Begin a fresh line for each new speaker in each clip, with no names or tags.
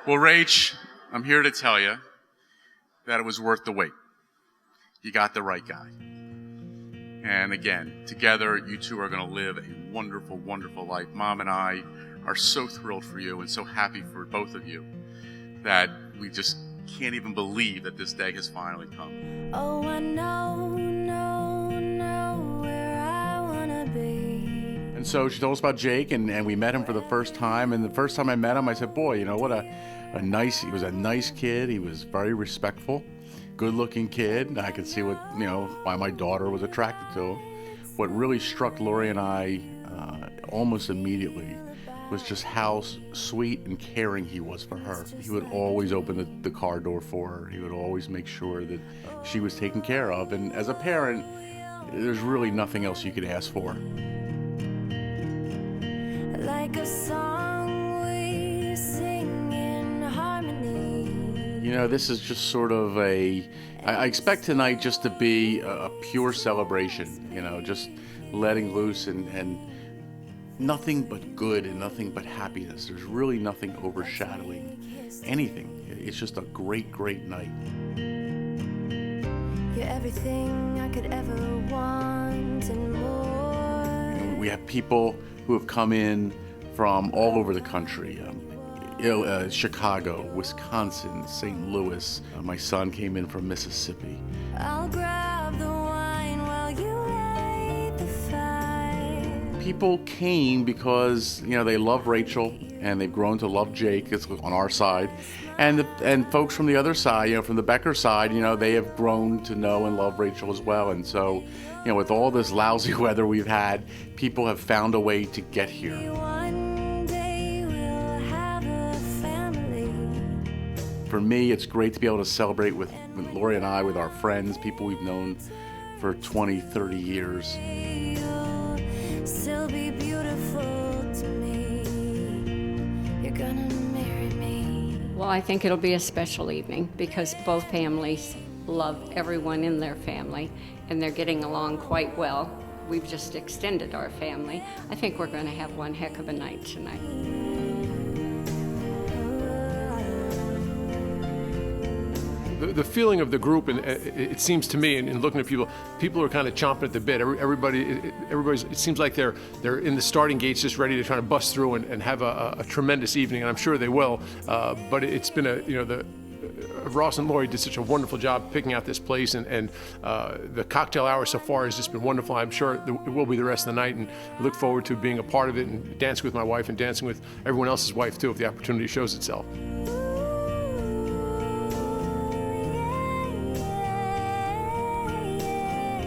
Well, Rach, I'm here to tell you that it was worth the wait. You got the right guy. And again, together, you two are going to live a wonderful, wonderful life. Mom and I are so thrilled for you and so happy for both of you that we just can't even believe that this day has finally come.
Oh, I know where I wanna be.
And so she told us about Jake, and we met him for the first time. And the first time I met him, I said, boy, you know, what he was a nice kid. He was very respectful, good-looking kid. And I could see why my daughter was attracted to him. What really struck Lori and I almost immediately was just how sweet and caring he was for her. He would always open the car door for her. He would always make sure that she was taken care of. And as a parent, there's really nothing else you could ask for.
Like a song we sing in harmony.
You know, this is just sort of I expect tonight just to be a pure celebration, you know, just letting loose and nothing but good and nothing but happiness. There's really nothing overshadowing anything. It's just a great, great night.
You're everything I could ever want and more.
We have people who have come in from all over the country. Chicago, Wisconsin, St. Louis. My son came in from Mississippi.
I'll grab the wine while you light the fire.
People came because, you know, they love Rachel and they've grown to love Jake. It's on our side. And folks from the other side, you know, from the Becker side, you know, they have grown to know and love Rachel as well. And so, you know, with all this lousy weather we've had, people have found a way to get here.
One day we'll have a family.
For me, it's great to be able to celebrate with Lori and I, with our friends, people we've known for 20, 30 years.
You'll still be beautiful to me. You're gonna marry me.
Well, I think it'll be a special evening because both families love everyone in their family and they're getting along quite well. We've just extended our family. I think we're going to have one heck of a night tonight.
The feeling of the group, and it seems to me, and looking at people are kind of chomping at the bit. Everybody's. It seems like they're in the starting gates, just ready to try to bust through and have a tremendous evening, and I'm sure they will. But it's been Ross and Lori did such a wonderful job picking out this place, and the cocktail hour so far has just been wonderful. I'm sure it will be the rest of the night, and I look forward to being a part of it and dancing with my wife and dancing with everyone else's wife too, if the opportunity shows itself.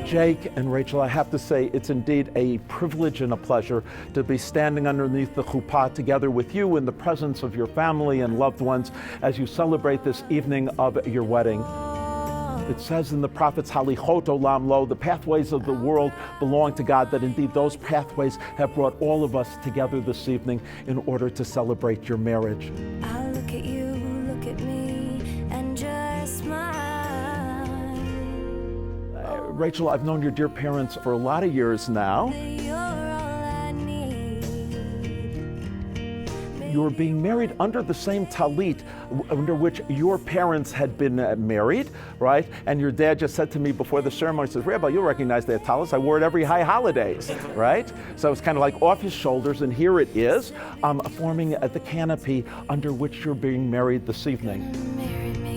Jake and Rachel, I have to say it's indeed a privilege and a pleasure to be standing underneath the chuppah together with you in the presence of your family and loved ones as you celebrate this evening of your wedding. It says in the prophets, Halichot Olam Lo, the pathways of the world belong to God, that indeed those pathways have brought all of us together this evening in order to celebrate your marriage.
I'll look at you, look at me, and just smile.
Rachel, I've known your dear parents for a lot of years now.
You're all I need.
You were being married under the same talit under which your parents had been married, right? And your dad just said to me before the ceremony, says, Rabbi, you'll recognize that talit. I wore it every high holidays, right? So it's kind of like off his shoulders, and here it is, forming the canopy under which you're being married this evening.
Marry me.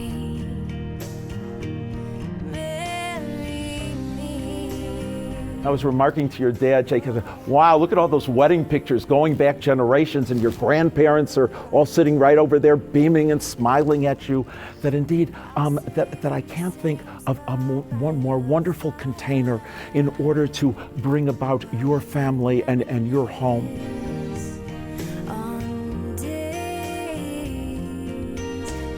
I was remarking to your dad, Jake, I said, wow, look at all those wedding pictures going back generations, and your grandparents are all sitting right over there beaming and smiling at you. That indeed, that I can't think of a more wonderful container in order to bring about your family and your home.
On days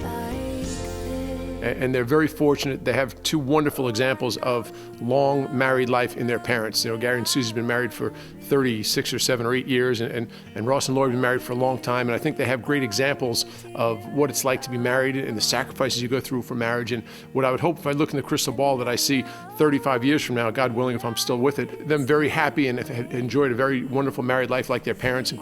like this.
and they're very fortunate. They have two wonderful examples of long married life in their parents. You know, Gary and Susie's been married for 36 or 7 or 8 years, and Ross and Lori have been married for a long time, and I think they have great examples of what it's like to be married and the sacrifices you go through for marriage. And what I would hope, if I look in the crystal ball, that I see 35 years from now, God willing, if I'm still with it, them very happy and have enjoyed a very wonderful married life like their parents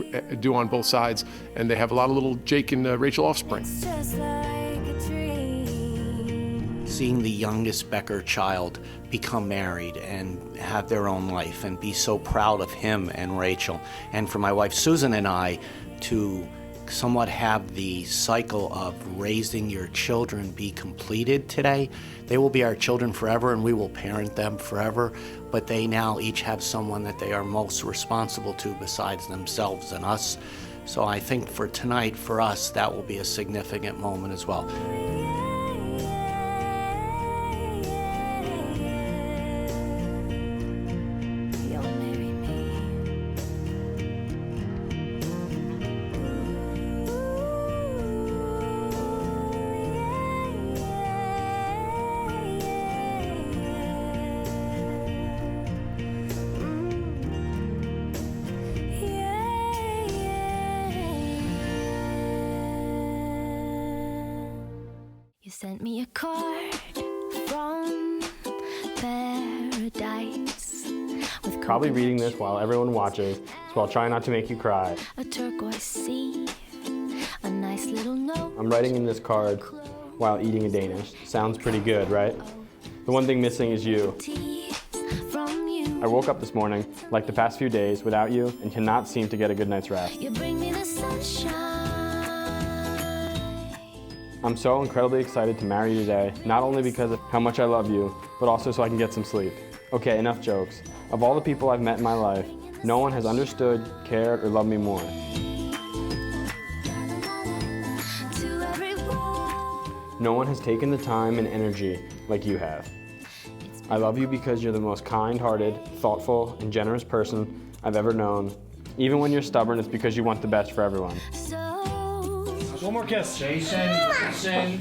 do on both sides, and they have a lot of little Jake and Rachel offspring.
It's just like a dream.
Seeing the youngest Becker child become married and have their own life and be so proud of him and Rachel, and for my wife Susan and I to somewhat have the cycle of raising your children be completed today. They will be our children forever and we will parent them forever, but they now each have someone that they are most responsible to besides themselves and us. So I think for tonight, for us, that will be a significant moment as well.
You'll marry me. You sent me a card from paradise with
Probably reading this while everyone watches, so I'll try not to make you cry.
a turquoise sea, a nice little note.
I'm writing in this card while eating a Danish. Sounds pretty good, right? The one thing missing is you.
Tears from you.
I woke up this morning, like the past few days, without you, and cannot seem to get a good night's rest.
You bring me the sunshine.
I'm so incredibly excited to marry you today, not only because of how much I love you, but also so I can get some sleep. Okay, enough jokes. Of all the people I've met in my life, no one has understood, cared, or loved me more.
To everyone.
No one has taken the time and energy like you have. I love you because you're the most kind-hearted, thoughtful, and generous person I've ever known. Even when you're stubborn, it's because you want the best for everyone.
So
One more kiss. Jason.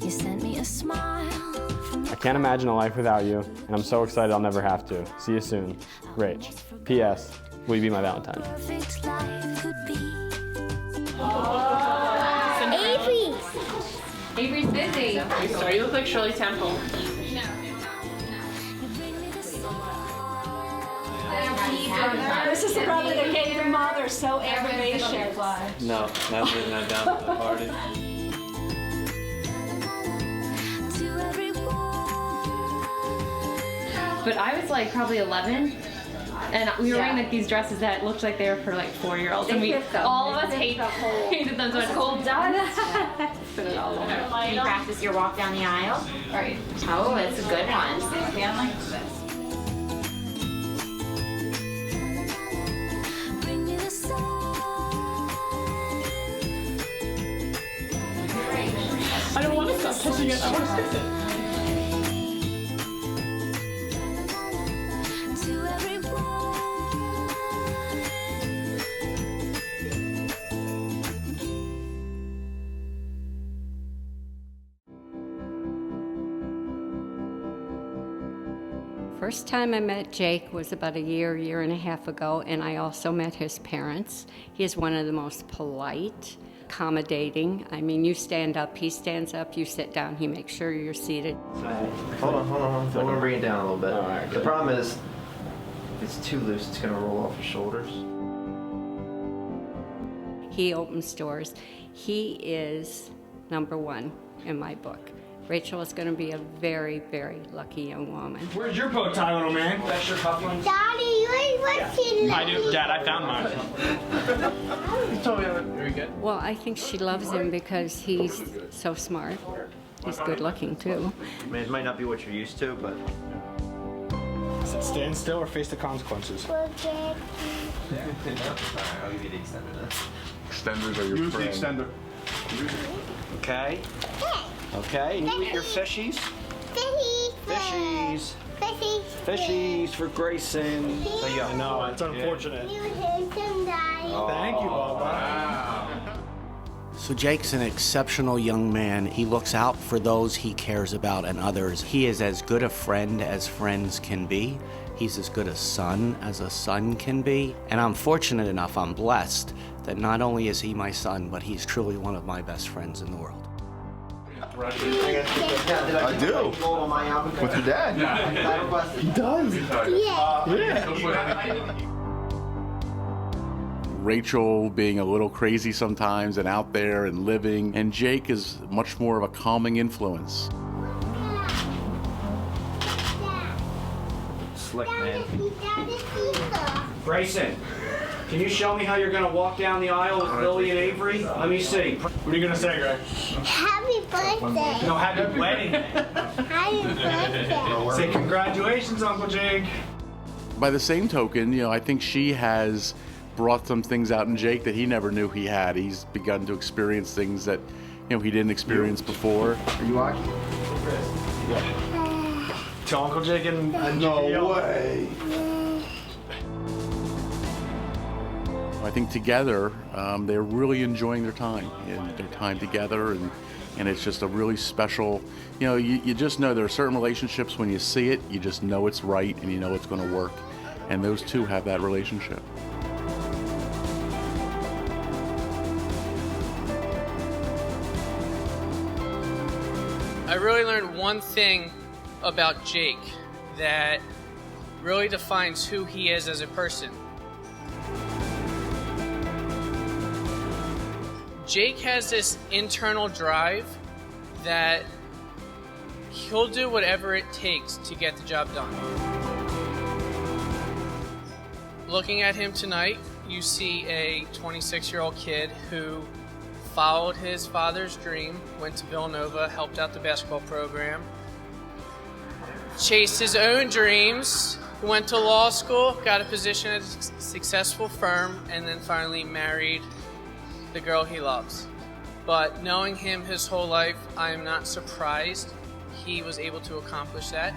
you sent me a smile from
I can't imagine a life without you, and I'm so excited I'll never have to. See you soon. Rach. P.S. Will you be my Valentine?
perfect life could be.
Avery's busy. Sorry, you look like Shirley Temple.
You bring me the sun.
This is the brother that gave your mother so aggravation.
No, not bringing that down to the party.
To everyone.
But I was like probably 11, and we were wearing like these dresses that looked like they were for like 4-year-olds, and we all of us hated them so much. Cold dust. Put it all over.
You practice your walk down the aisle?
Right.
Oh, it's a good one.
Stand like this.
Bring me the sun.
I don't want to stop touching it. I want to fix it.
To everyone.
First time I met Jake was about a year and a half ago, and I also met his parents. He is one of the most polite, accommodating. I mean, you stand up, he stands up, you sit down, he makes sure you're seated.
Hold on. I'm going to bring it down a little bit. The problem is, if it's too loose, it's going to roll off your shoulders.
He opens doors. He is number one in my book. Rachel is going to be a very, very lucky young woman.
Where's your bow tie, little man? That's your cufflinks.
Daddy, you ain't watching.
I do. Dad, I found mine. You told me that was very good.
Well, I think she loves him because he's so smart. He's good looking too.
I mean, it might not be what you're used to, but...
Stand still or face the consequences.
I'll give you the extender then.
Extenders are your
Use the
friend.
extender.
Okay. Okay, and you eat your fishies? Fishies. Fishies for Grayson. So
I know, it's unfortunate.
You handsome guy.
Thank you, Bubba.
Wow.
So Jake's an exceptional young man. He looks out for those he cares about and others. He is as good a friend as friends can be. He's as good a son as a son can be. And I'm fortunate enough, I'm blessed, that not only is he my son, but he's truly one of my best friends in the world.
I do. With your dad? He does.
Yeah.
Rachel being a little crazy sometimes and out there and living, and Jake is much more of a calming influence.
Slick, man. Grayson, can you show me how you're going to walk down the aisle with Lily and Avery? Let me see. What are you going to say, Greg?
Happy birthday.
No, happy wedding.
Happy birthday.
Say congratulations, Uncle Jake.
By the same token, you know, I think she has brought some things out in Jake that he never knew he had. He's begun to experience things that, you know, he didn't experience before.
Are you watching?
To Uncle Jake and
No way.
I think together, they're really enjoying their time and their time together, and it's just a really special, you know, you just know there are certain relationships when you see it, you just know it's right and you know it's going to work. And those two have that relationship.
I really learned one thing about Jake that really defines who he is as a person. Jake has this internal drive that he'll do whatever it takes to get the job done. Looking at him tonight, you see a 26-year-old kid who followed his father's dream, went to Villanova, helped out the basketball program, chased his own dreams, went to law school, got a position at a successful firm, and then finally married the girl he loves. But knowing him his whole life, I am not surprised he was able to accomplish that.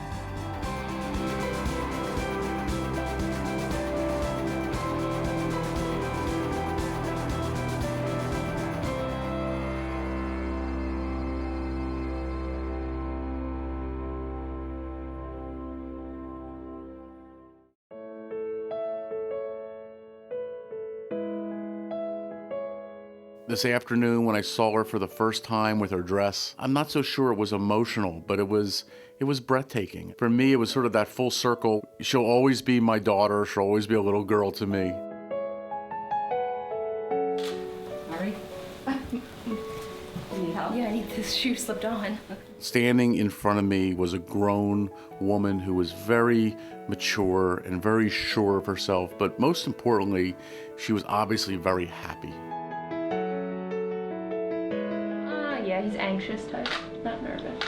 This afternoon when I saw her for the first time with her dress, I'm not so sure it was emotional, but it was breathtaking. For me, it was sort of that full circle. She'll always be my daughter. She'll always be a little girl to me.
Sorry. Need help? Yeah, I need this shoe slipped on.
Standing in front of me was a grown woman who was very mature and very sure of herself, but most importantly, she was obviously very happy.
Yeah, he's anxious type, not nervous.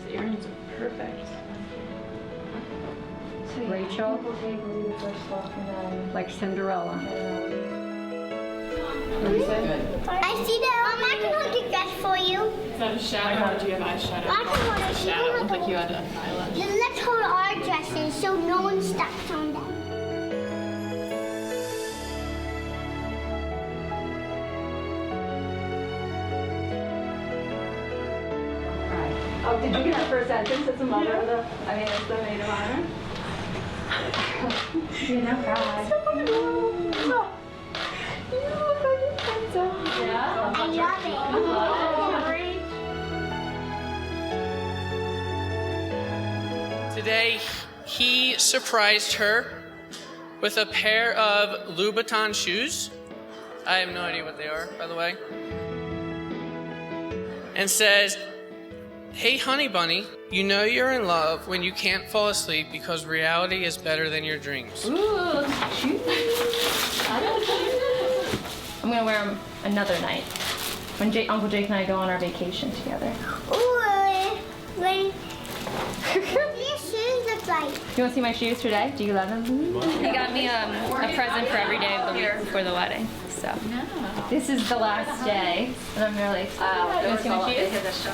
His earrings are perfect.
So Rachel, like Cinderella.
I see that. Mom, I can hold your dress for you.
Is that a shadow? Do you have eyeshadow?
I can hold it.
Shadow. It looked like you had an eyelash.
Then let's hold our dresses so no one steps on them.
Oh, did you get the first sentence as a mother of the, as the maid of honor?
You know, God.
Yeah? I love it.
Today, he surprised her with a pair of Louboutin shoes. I have no idea what they are, by the way. And says, "Hey, honey bunny, you know you're in love when you can't fall asleep because reality is better than your dreams."
Ooh, shoot. I'm gonna wear them another night when Uncle Jake and I go on our vacation together.
Ooh, what your shoes look like?
You wanna see my shoes today? Do you love them? He got me a present for every day of the week before the wedding. So this is the last day, and I'm really excited. You wanna see my shoes?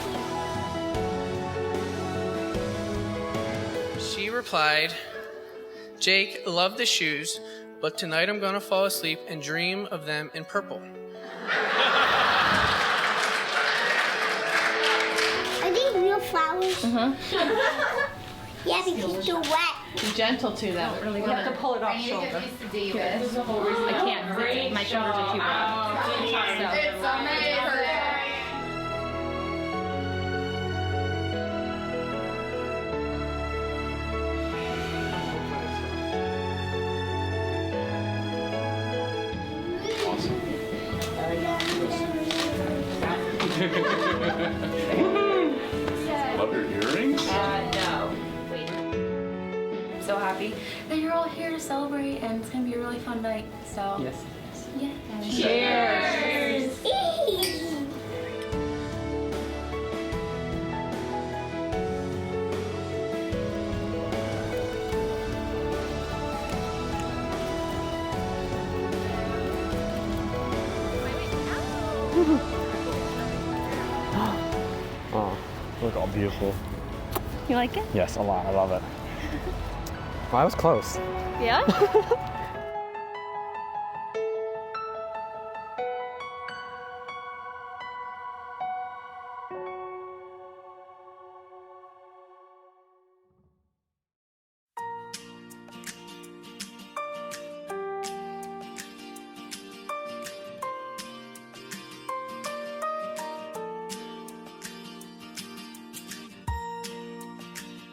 She replied, "Jake, love the shoes, but tonight I'm gonna fall asleep and dream of them in purple."
Are these real flowers?
Mm-hmm.
Yeah, because they're wet.
Be gentle to them. Really
You have to pull it off shoulder.
I can't. My shoulders are too broad.
It's amazing.
Love your earrings?
No. Wait. I'm so happy that you're all here to celebrate, and it's gonna be a really fun night. So.
Yes.
Yeah. Cheers.
Oh, look all beautiful.
You like it?
Yes, a lot. I love it. Well, I was close.
Yeah.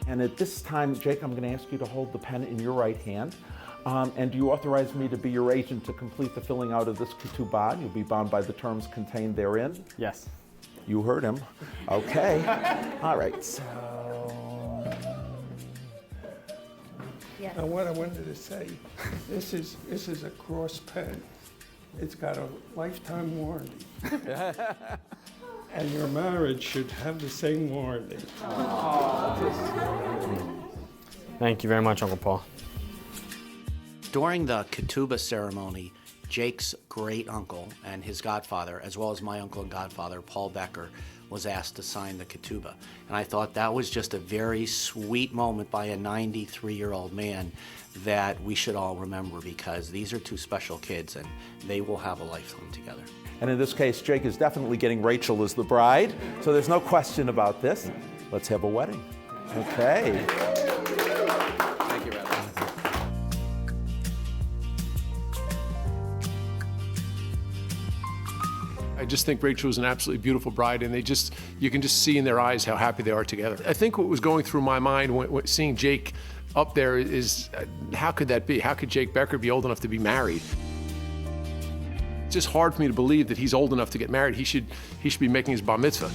And at this time, Jake, I'm going to ask you to hold the pen in your right hand. And do you authorize me to be your agent to complete the filling out of this ketubah? You'll be bound by the terms contained therein.
Yes.
You heard him. Okay. All right. So.
Now, what I wanted to say, this is a cross pen. It's got a lifetime warranty. And your marriage should have the same warranty.
Thank you very much, Uncle Paul.
During the ketubah ceremony, Jake's great uncle and his godfather, as well as my uncle and godfather, Paul Becker, was asked to sign the ketubah. And I thought that was just a very sweet moment by a 93-year-old man that we should all remember, because these are two special kids and they will have a lifetime together.
And in this case, Jake is definitely getting Rachel as the bride, so there's no question about this. Let's have a wedding. Okay.
Thank you, Rabbi.
I just think Rachel was an absolutely beautiful bride, and you can just see in their eyes how happy they are together. I think what was going through my mind when seeing Jake up there is, how could that be? How could Jake Becker be old enough to be married? It's just hard for me to believe that he's old enough to get married. He should be making his bar mitzvah.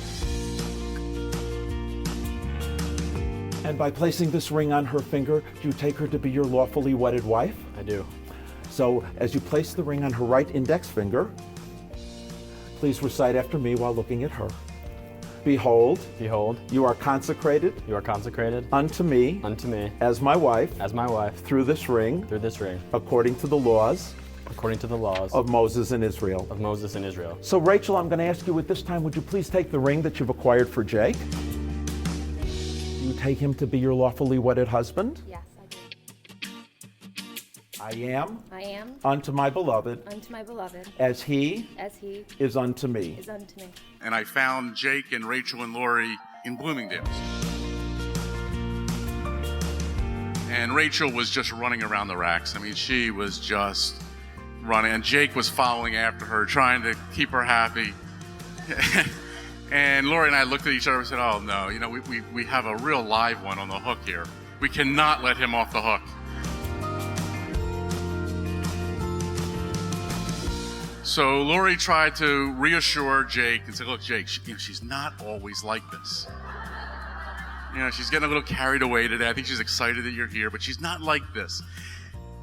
And by placing this ring on her finger, do you take her to be your lawfully wedded wife?
I do.
So as you place the ring on her right index finger, please recite after me while looking at her. Behold,
Behold,
you are consecrated
you are consecrated
unto me
unto me
as my wife
as my wife
through this ring, according to the laws of Moses and Israel.
So
Rachel, I'm going to ask you at this time, would you please take the ring that you've acquired for Jake? Do you take him to be your lawfully wedded husband?
Yes, I do.
I am
I am
unto my beloved
unto my beloved
as he is unto me.
And I found Jake and Rachel and Lori in Bloomingdale's. And Rachel was just running around the racks. I mean, she was just running, and Jake was following after her, trying to keep her happy. And Lori and I looked at each other and said, oh no, you know, we have a real live one on the hook here. We cannot let him off the hook. So Lori tried to reassure Jake and say, look, Jake, she's not always like this. You know, she's getting a little carried away today. I think she's excited that you're here, but she's not like this.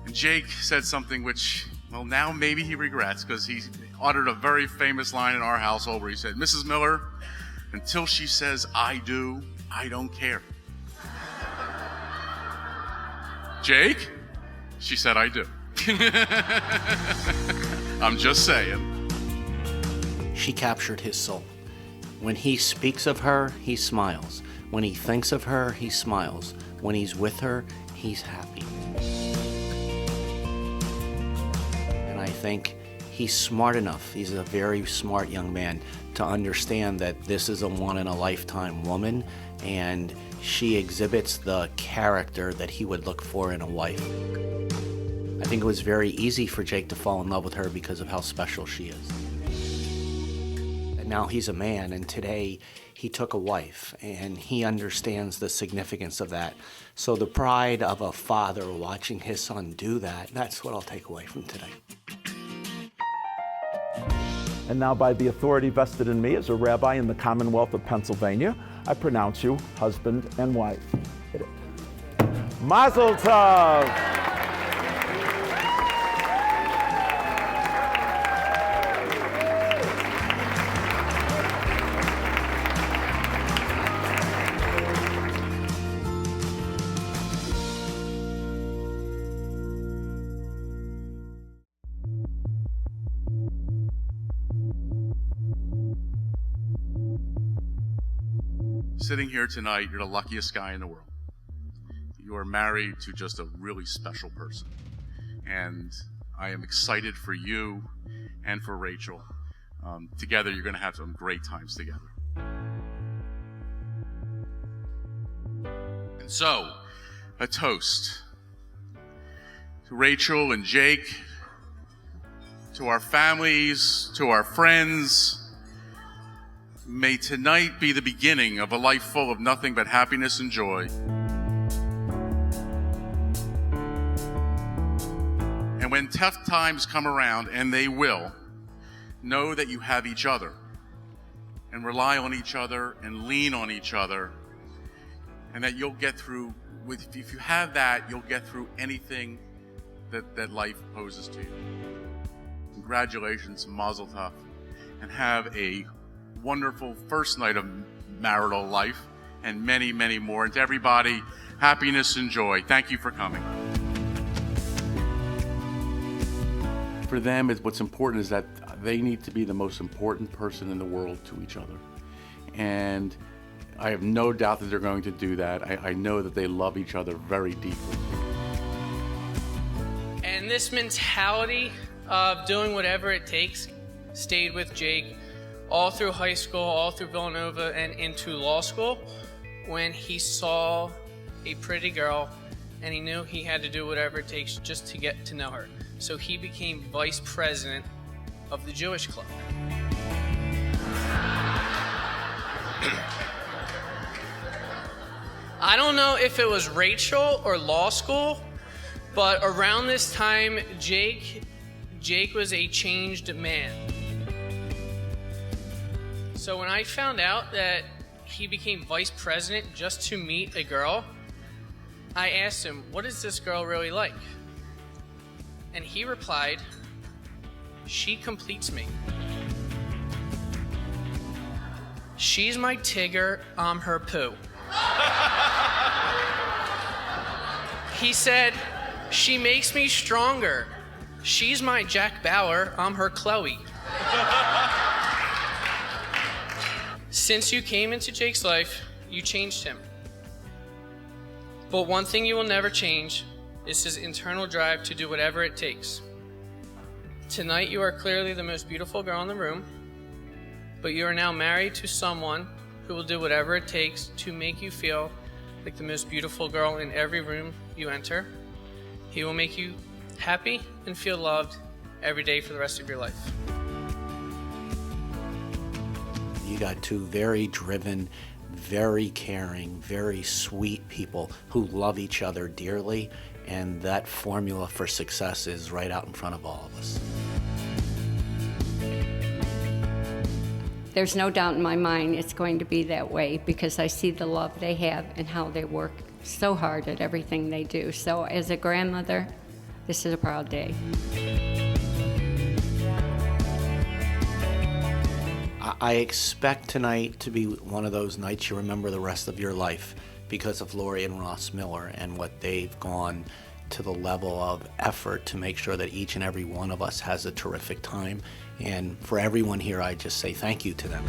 And Jake said something which, well, now maybe he regrets, because he uttered a very famous line in our household where he said, Mrs. Miller, until she says I do, I don't care. Jake? She said I do. I'm just saying.
She captured his soul. When he speaks of her, he smiles. When he thinks of her, he smiles. When he's with her, he's happy. And I think he's smart enough, he's a very smart young man, to understand that this is a one-in-a-lifetime woman, and she exhibits the character that he would look for in a wife. I think it was very easy for Jake to fall in love with her because of how special she is. And now he's a man, and today he took a wife, and he understands the significance of that. So the pride of a father watching his son do that, that's what I'll take away from today.
And now, by the authority vested in me as a rabbi in the Commonwealth of Pennsylvania, I pronounce you husband and wife. Hit it. Mazel tov!
Sitting here tonight, you're the luckiest guy in the world. You are married to just a really special person. And I am excited for you and for Rachel. Together, you're going to have some great times together. And so, a toast to Rachel and Jake, to our families, to our friends. May tonight be the beginning of a life full of nothing but happiness and joy. And when tough times come around, and they will, know that you have each other, and rely on each other, and lean on each other, and that you'll get through, if you have that, you'll get through anything that life poses to you. Congratulations, Mazel Tov, and have a wonderful first night of marital life, and many, many more. And to everybody, happiness and joy. Thank you for coming.
For them, what's important is that they need to be the most important person in the world to each other. And I have no doubt that they're going to do that. I know that they love each other very deeply.
And this mentality of doing whatever it takes stayed with Jake all through high school, all through Villanova, and into law school, when he saw a pretty girl and he knew he had to do whatever it takes just to get to know her. So he became vice president of the Jewish club. I don't know if it was Rachel or law school, but around this time, Jake was a changed man. So when I found out that he became vice president just to meet a girl, I asked him, what is this girl really like? And he replied, she completes me. She's my Tigger, I'm her Pooh. He said, she makes me stronger. She's my Jack Bauer, I'm her Chloe. Since you came into Jake's life, you changed him. But one thing you will never change is his internal drive to do whatever it takes. Tonight, you are clearly the most beautiful girl in the room, but you are now married to someone who will do whatever it takes to make you feel like the most beautiful girl in every room you enter. He will make you happy and feel loved every day for the rest of your life.
You got two very driven, very caring, very sweet people who love each other dearly, and that formula for success is right out in front of all of us.
There's no doubt in my mind it's going to be that way, because I see the love they have and how they work so hard at everything they do. So as a grandmother, this is a proud day.
I expect tonight to be one of those nights you remember the rest of your life because of Lori and Ross Miller and what they've gone to the level of effort to make sure that each and every one of us has a terrific time. And for everyone here, I just say thank you to them.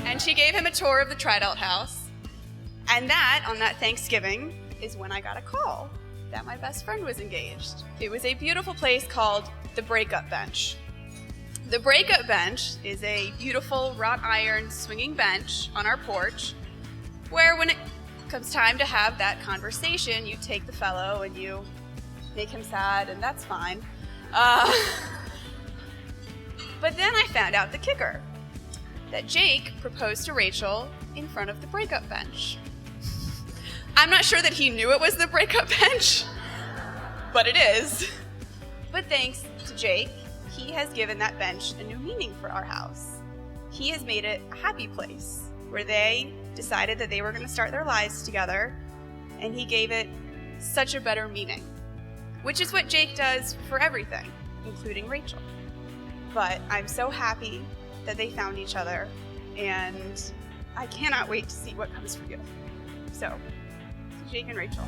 And she gave him a tour of the Triadult house. And that, on that Thanksgiving, is when I got a call that my best friend was engaged. It was a beautiful place called the Breakup Bench. The Breakup Bench is a beautiful wrought iron swinging bench on our porch where when it comes time to have that conversation, you take the fellow and you make him sad, and that's fine. But then I found out the kicker, that Jake proposed to Rachel in front of the breakup bench. I'm not sure that he knew it was the breakup bench, but it is. But thanks to Jake, he has given that bench a new meaning for our house. He has made it a happy place where they decided that they were going to start their lives together, and he gave it such a better meaning, which is what Jake does for everything, including Rachel. But I'm so happy that they found each other, and I cannot wait to see what comes for you. So, Jake and Rachel.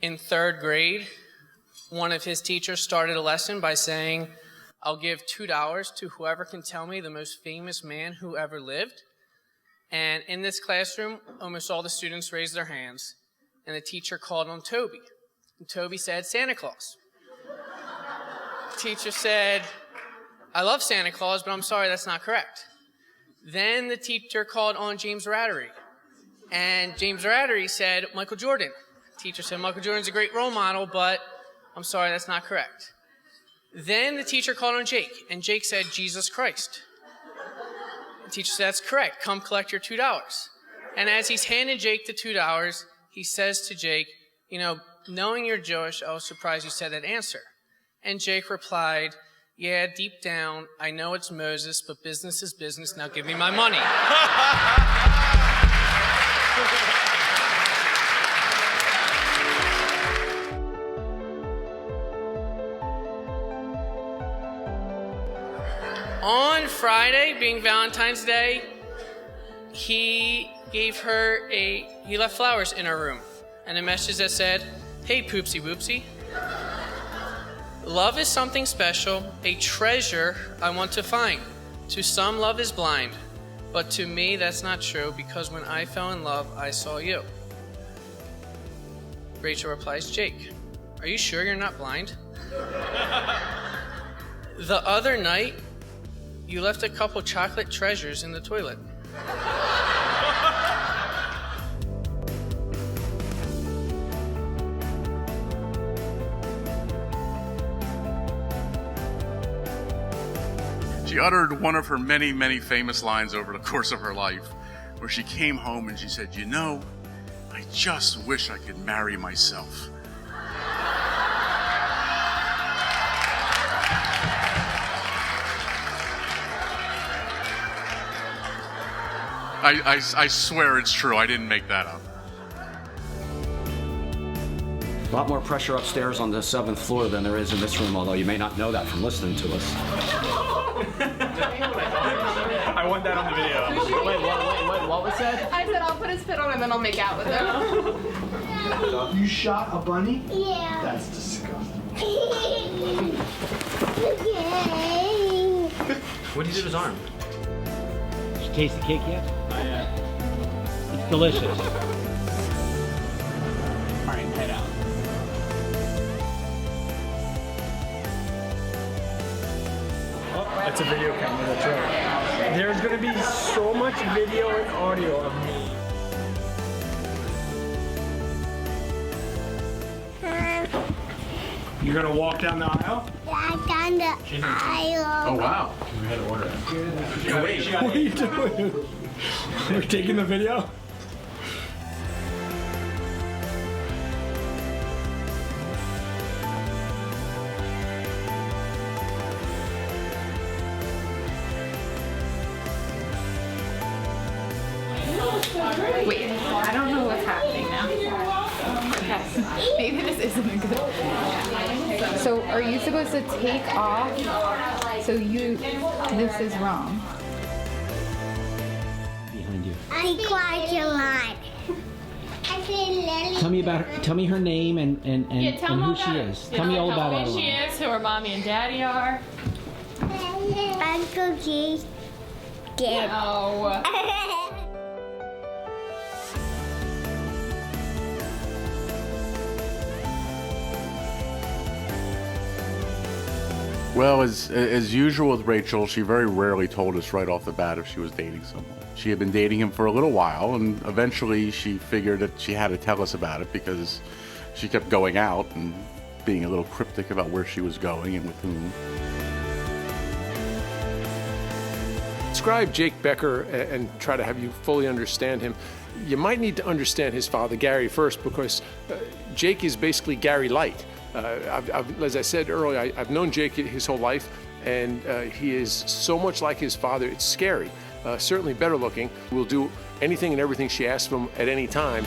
In 3rd grade, one of his teachers started a lesson by saying, "I'll give $2 to whoever can tell me the most famous man who ever lived." And in this classroom, almost all the students raised their hands, and the teacher called on Toby. And Toby said, "Santa Claus." The teacher said, "I love Santa Claus, but I'm sorry, that's not correct." Then the teacher called on James Rattery, and James Rattery said, "Michael Jordan." The teacher said, "Michael Jordan's a great role model, but I'm sorry, that's not correct." Then the teacher called on Jake, and Jake said, "Jesus Christ." The teacher said, "That's correct. Come collect your $2. And as he's handing Jake the $2, he says to Jake, "You know, knowing you're Jewish, I was surprised you said that answer." And Jake replied, "Yeah, deep down, I know it's Moses, but business is business. Now give me my money." On Friday, being Valentine's Day, he left flowers in our room and a message that said, "Hey, Poopsie Whoopsie. Love is something special, a treasure I want to find. To some, love is blind, but to me, that's not true, because when I fell in love, I saw you." Rachel replies, "Jake, are you sure you're not blind? The other night, you left a couple chocolate treasures in the toilet."
She uttered one of her many, many famous lines over the course of her life, where she came home and she said, "You know, I just wish I could marry myself." I swear it's true. I didn't make that up.
A lot more pressure upstairs on the 7th floor than there is in this room, although you may not know that from listening to us.
I want that on the video.
Wait, what was that?
I said I'll put his spit on and then I'll make out with him.
You shot a bunny?
Yeah.
That's disgusting.
What did you do to his arm?
Did you taste the cake yet? Not yet. It's delicious. All right, head out. Oh, that's a video camera, that's right. There's going to be so much video and audio of me. You're going to walk down the aisle?
Down the aisle.
Oh, wow. We had to order it.
Wait, what are you doing? We're taking the video?
Wait, I don't know what's happening now. Okay. Maybe this isn't a good. So are you supposed to take off? So this is wrong.
Behind you.
Be quiet, your line.
Tell me about her. Tell me her name and
tell
and
me
who
all
she
about
is.
her.
Tell me all
Tell
about
who she
Adeline.
is, who her mommy and daddy are.
Uncle G's dead.
No.
Well, as usual with Rachel, she very rarely told us right off the bat if she was dating someone. She had been dating him for a little while, and eventually she figured that she had to tell us about it because she kept going out and being a little cryptic about where she was going and with whom.
Describe Jake Becker and try to have you fully understand him. You might need to understand his father, Gary, first, because Jake is basically Gary Light. As I said earlier, I've known Jake his whole life, and he is so much like his father, it's scary. Certainly better looking. Will do anything and everything she asks of him at any time.